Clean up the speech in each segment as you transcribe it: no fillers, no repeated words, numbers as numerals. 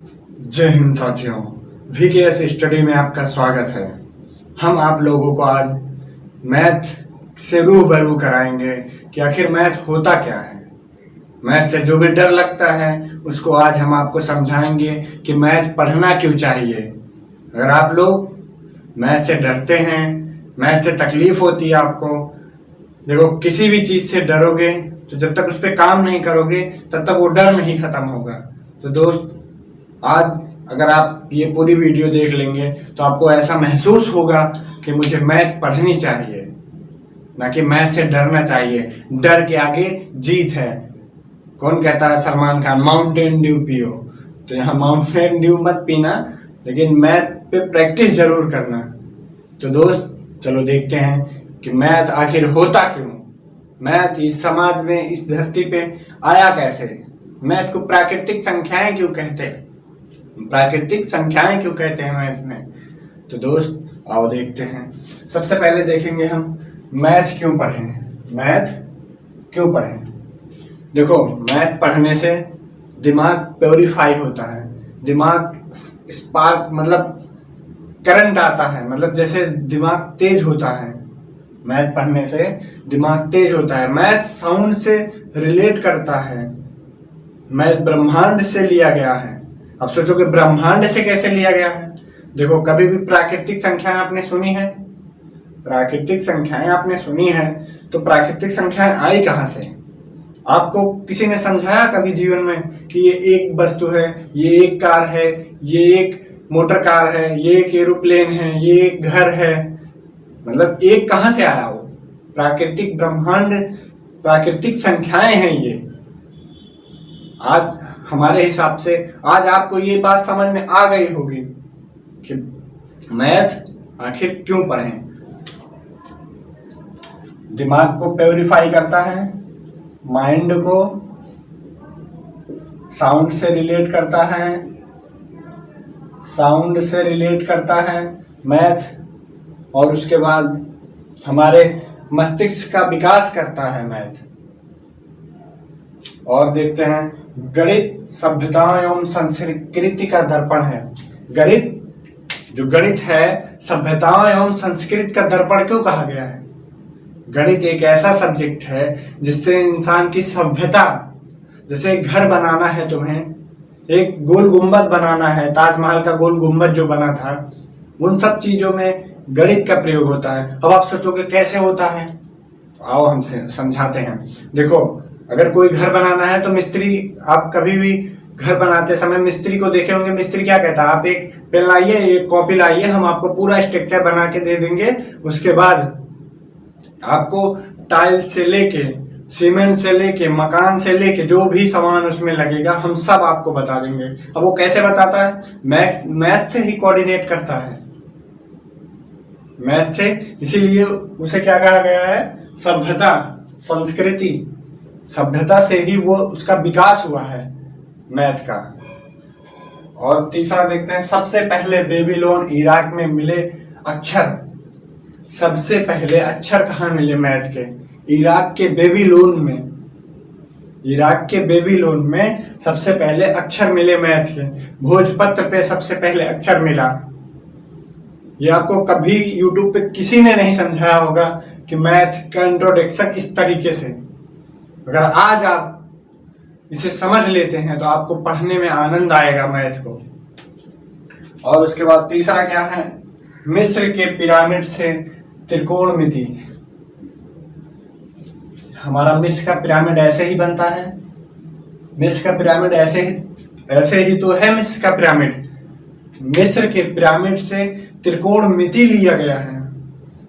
जय हिंद साथियों, VKS study में आपका स्वागत है। हम आप लोगों को आज मैथ से रूबरू कराएंगे कि आखिर मैथ होता क्या है। मैथ से जो भी डर लगता है उसको आज हम आपको समझाएंगे कि मैथ पढ़ना क्यों चाहिए। अगर आप लोग मैथ से डरते हैं, मैथ से तकलीफ होती है आपको, देखो किसी भी चीज से डरोगे तो जब तक उस पर काम नहीं करोगे तब तक वो डर नहीं खत्म होगा। तो दोस्त, आज अगर आप ये पूरी वीडियो देख लेंगे तो आपको ऐसा महसूस होगा कि मुझे मैथ पढ़नी चाहिए, ना कि मैथ से डरना चाहिए। डर के आगे जीत है। कौन कहता है? सलमान खान, माउंटेन ड्यू पियो। तो यहाँ माउंटेन ड्यू मत पीना, लेकिन मैथ पे प्रैक्टिस जरूर करना। तो दोस्त चलो देखते हैं कि मैथ आखिर होता क्यों, मैथ इस समाज में, इस धरती पे आया कैसे, मैथ को प्राकृतिक संख्याएं क्यों कहते हैं, प्राकृतिक संख्याएं क्यों कहते हैं मैथ में। तो दोस्त आओ देखते हैं। सबसे पहले देखेंगे हम मैथ क्यों पढ़ें। मैथ क्यों पढ़ें? देखो, मैथ पढ़ने से दिमाग प्योरीफाई होता है, दिमाग स्पार्क मतलब करंट आता है, मतलब जैसे दिमाग तेज होता है। मैथ पढ़ने से दिमाग तेज होता है। मैथ साउंड से रिलेट करता है। मैथ ब्रह्मांड से लिया गया है। अब सोचो कि ब्रह्मांड से कैसे लिया गया है। देखो, कभी भी प्राकृतिक संख्याएं आपने सुनी है? प्राकृतिक संख्याएं आपने सुनी है तो प्राकृतिक संख्याएं आई कहां से? आपको किसी ने समझाया कभी जीवन में कि ये एक वस्तु है, ये एक कार है, ये एक मोटर कार है, ये एक एरोप्लेन है, ये एक घर है? मतलब एक कहां से आया? वो प्राकृतिक ब्रह्मांड, प्राकृतिक संख्याएं हैं ये। आज हमारे हिसाब से आज आपको ये बात समझ में आ गई होगी कि मैथ आखिर क्यों पढ़ें। दिमाग को प्योरीफाई करता है, माइंड को साउंड से रिलेट करता है, साउंड से रिलेट करता है मैथ, और उसके बाद हमारे मस्तिष्क का विकास करता है मैथ। और देखते हैं, गणित सभ्यता एवं संस्कृति का दर्पण है। गणित, जो गणित है, सभ्यता एवं संस्कृति का दर्पण क्यों कहा गया है? गणित एक ऐसा सब्जेक्ट है जिससे इंसान की सभ्यता, जैसे एक घर बनाना है, तुम्हें एक गोल गुंबद बनाना है, ताजमहल का गोल गुंबद जो बना था, उन सब चीजों में गणित का प्रयोग होता है। अब आप सोचोगे कैसे होता है, तो आओ हमसे समझाते हैं। देखो, अगर कोई घर बनाना है तो मिस्त्री, आप कभी भी घर बनाते समय मिस्त्री को देखे होंगे। मिस्त्री क्या कहता है? आप एक पेन लाइए, एक कॉपी लाइए, हम आपको पूरा स्ट्रक्चर बना के दे देंगे। उसके बाद आपको टाइल्स से लेके, सीमेंट से लेके, मकान से लेके, जो भी सामान उसमें लगेगा हम सब आपको बता देंगे। अब वो कैसे बताता है? मैथ से ही कोऑर्डिनेट करता है, मैथ से। इसीलिए उसे क्या कहा गया है? सभ्यता, संस्कृति। सभ्यता से ही वो उसका विकास हुआ है मैथ का। और तीसरा देखते हैं, सबसे पहले बेबीलोन इराक में मिले अक्षर। सबसे पहले अक्षर कहाँ मिले मैथ के? इराक के बेबीलोन में। इराक के बेबीलोन में सबसे पहले अक्षर मिले मैथ के। भोजपत्र पे सबसे पहले अक्षर मिला। ये आपको कभी यूट्यूब पे किसी ने नहीं समझाया होगा कि मैथ का इंट्रोडक्शन इस तरीके से। अगर आज आप इसे समझ लेते हैं तो आपको पढ़ने में आनंद आएगा मैथ को। और उसके बाद तीसरा क्या है? मिस्र के पिरामिड से त्रिकोणमिति। हमारा मिस्र का पिरामिड ऐसे ही बनता है। मिस्र का पिरामिड ऐसे ही तो है। मिस्र का पिरामिड, मिस्र के पिरामिड से त्रिकोणमिति लिया गया है।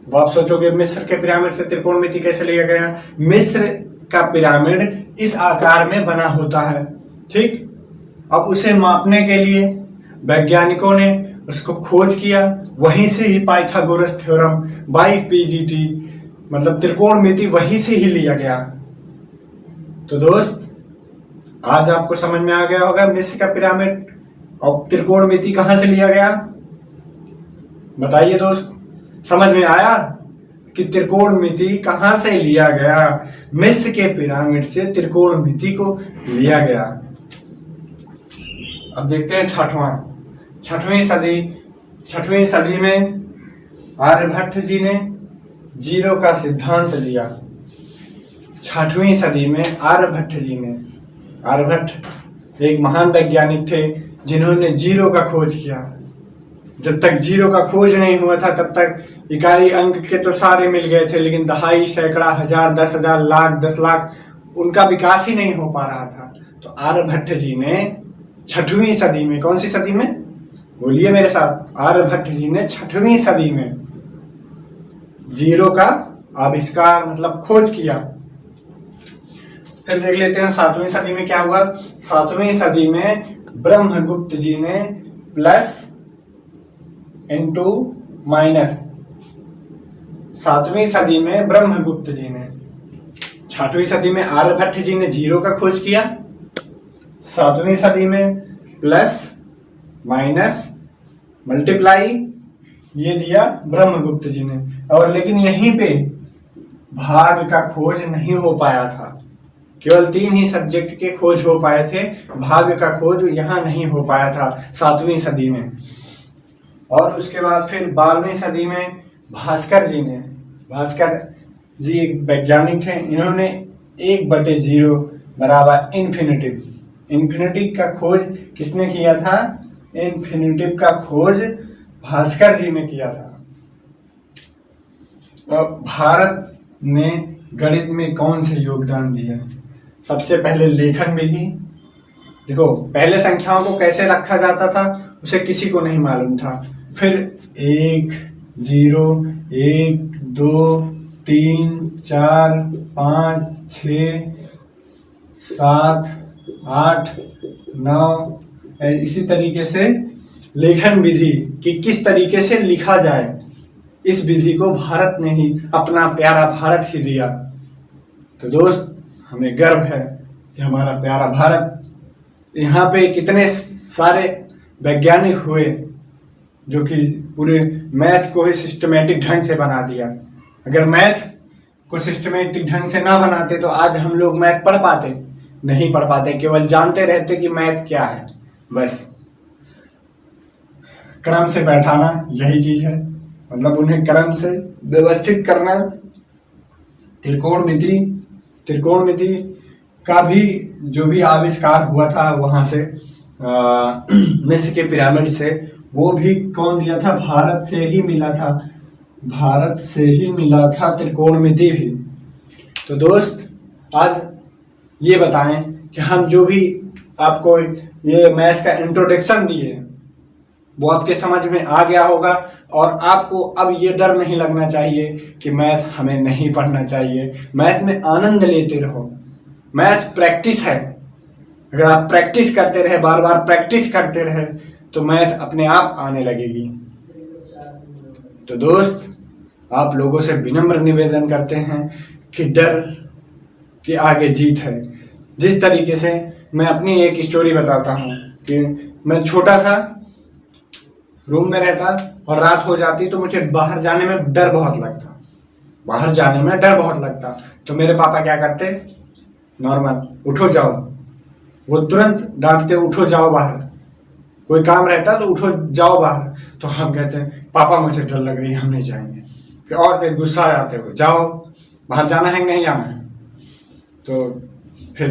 अब आप सोचोगे मिस्र के पिरामिड से त्रिकोणमिति कैसे लिया गया? मिस्र का पिरामिड इस आकार में बना होता है, ठीक। अब उसे मापने के लिए वैज्ञानिकों ने उसको खोज किया। वहीं से ही पाइथागोरस थ्योरम बाई पीजीटी, मतलब त्रिकोणमिति वहीं से ही लिया गया। तो दोस्त, आज आपको समझ में आ गया होगा मिस्र का पिरामिड और त्रिकोणमिति कहां से लिया गया। बताइए दोस्त, समझ में आया कि त्रिकोणमिति कहां से लिया गया? मिस्र के पिरामिड से त्रिकोणमिति को लिया गया। अब देखते हैं छठवीं सदी में आर्यभट्ट जी ने जीरो का सिद्धांत दिया। छठवीं सदी में आर्यभट्ट एक महान वैज्ञानिक थे जिन्होंने जीरो का खोज किया। जब तक जीरो का खोज नहीं हुआ था तब तक इकाई अंक के तो सारे मिल गए थे, लेकिन दहाई, सैकड़ा, हजार, 10,000, लाख, 10 लाख उनका विकास ही नहीं हो पा रहा था। तो आर्यभट्ट जी ने छठवीं सदी में, कौन सी सदी में बोलिए मेरे साथ, आर्यभट्ट जी ने छठवीं सदी में जीरो का आविष्कार मतलब खोज किया। फिर देख लेते हैं सातवीं सदी में क्या हुआ। सातवीं सदी में ब्रह्मगुप्त जी ने प्लस इंटू माइनस, सातवीं सदी में ब्रह्मगुप्त जी ने, छठवीं सदी में आर्यभट्ट जी ने जीरो का खोज किया, सातवीं सदी में प्लस माइनस मल्टीप्लाई ये दिया ब्रह्मगुप्त जी ने। और लेकिन यहीं पे भाग का खोज नहीं हो पाया था, केवल 3 ही सब्जेक्ट के खोज हो पाए थे, भाग का खोज यहाँ नहीं हो पाया था सातवीं सदी में। और उसके बाद फिर 12वीं सदी में भास्कर जी एक वैज्ञानिक थे, इन्होंने 1/0 बराबर इन्फिनिटिव का खोज किसने किया था? इन्फिनिटिव का खोज भास्कर जी ने किया था। और भारत ने गणित में कौन से योगदान दिए? सबसे पहले लेखन विधि। देखो पहले संख्याओं को कैसे रखा जाता था उसे किसी को नहीं मालूम था। फिर 1, 0, 1, 2, 3, 4, 5, 6, 7, 8, 9 इसी तरीके से लेखन विधि कि किस तरीके से लिखा जाए, इस विधि को भारत ने ही, अपना प्यारा भारत ही दिया। तो दोस्त हमें गर्व है कि हमारा प्यारा भारत, यहाँ पे कितने सारे वैज्ञानिक हुए जो कि पूरे मैथ को ही सिस्टमेटिक ढंग से बना दिया। अगर मैथ को सिस्टमेटिक ढंग से ना बनाते तो आज हम लोग मैथ पढ़ पाते? नहीं पढ़ पाते, केवल जानते रहते कि मैथ क्या है। बस क्रम से बैठाना यही चीज है, मतलब उन्हें क्रम से व्यवस्थित करना। त्रिकोणमिति का भी जो भी आविष्कार हुआ था वहां से मिस्र के पिरामिड से, वो भी कौन दिया था? भारत से ही मिला था त्रिकोणमिति भी। तो दोस्त आज ये बताएं कि हम जो भी आपको ये मैथ का इंट्रोडक्शन दिए वो आपके समझ में आ गया होगा, और आपको अब ये डर नहीं लगना चाहिए कि मैथ हमें नहीं पढ़ना चाहिए। मैथ में आनंद लेते रहो, मैथ प्रैक्टिस है। अगर आप प्रैक्टिस करते रहे, बार बार प्रैक्टिस करते रहे तो मैथ अपने आप आने लगेगी। तो दोस्त आप लोगों से विनम्र निवेदन करते हैं कि डर के आगे जीत है। जिस तरीके से मैं अपनी एक स्टोरी बताता हूँ कि मैं छोटा था, रूम में रहता और रात हो जाती तो मुझे बाहर जाने में डर बहुत लगता। तो मेरे पापा क्या करते, नॉर्मल उठो जाओ, वो तुरंत डांटते, उठो जाओ बाहर। कोई काम रहता तो उठो जाओ बाहर, तो हम कहते हैं पापा मुझे डर लग रही है, हम नहीं जाएंगे। फिर और फिर गुस्सा आ जाते हो, जाओ बाहर, जाना है कि नहीं जाना है? तो फिर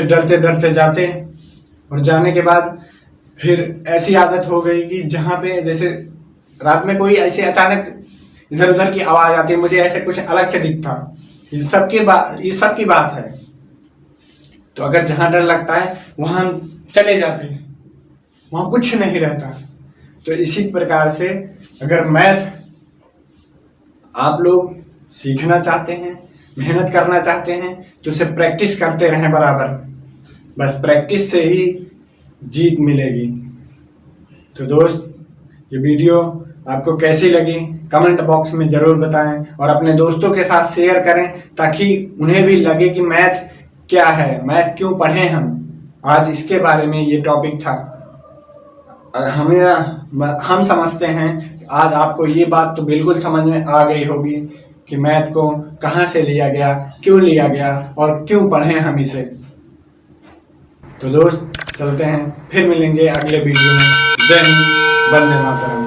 डरते डरते जाते, और जाने के बाद फिर ऐसी आदत हो गई कि जहाँ पे जैसे रात में कोई ऐसे अचानक इधर उधर की आवाज आती है, मुझे ऐसे कुछ अलग से दिखता, ये सब की बात है। तो अगर जहाँ डर लगता है वहां हम चले जाते हैं, वहां कुछ नहीं रहता। तो इसी प्रकार से अगर मैथ आप लोग सीखना चाहते हैं, मेहनत करना चाहते हैं, तो उसे प्रैक्टिस करते रहें बराबर। बस प्रैक्टिस से ही जीत मिलेगी। तो दोस्त ये वीडियो आपको कैसी लगी कमेंट बॉक्स में जरूर बताएं, और अपने दोस्तों के साथ शेयर करें ताकि उन्हें भी लगे कि मैथ क्या है, मैथ क्यों पढ़ें हम। आज इसके बारे में ये टॉपिक था। हम समझते हैं आज आपको ये बात तो बिल्कुल समझ में आ गई होगी कि मैथ को कहाँ से लिया गया, क्यों लिया गया और क्यों पढ़ें हम इसे। तो दोस्त चलते हैं, फिर मिलेंगे अगले वीडियो में। जय हिंद, वंदे मातरम।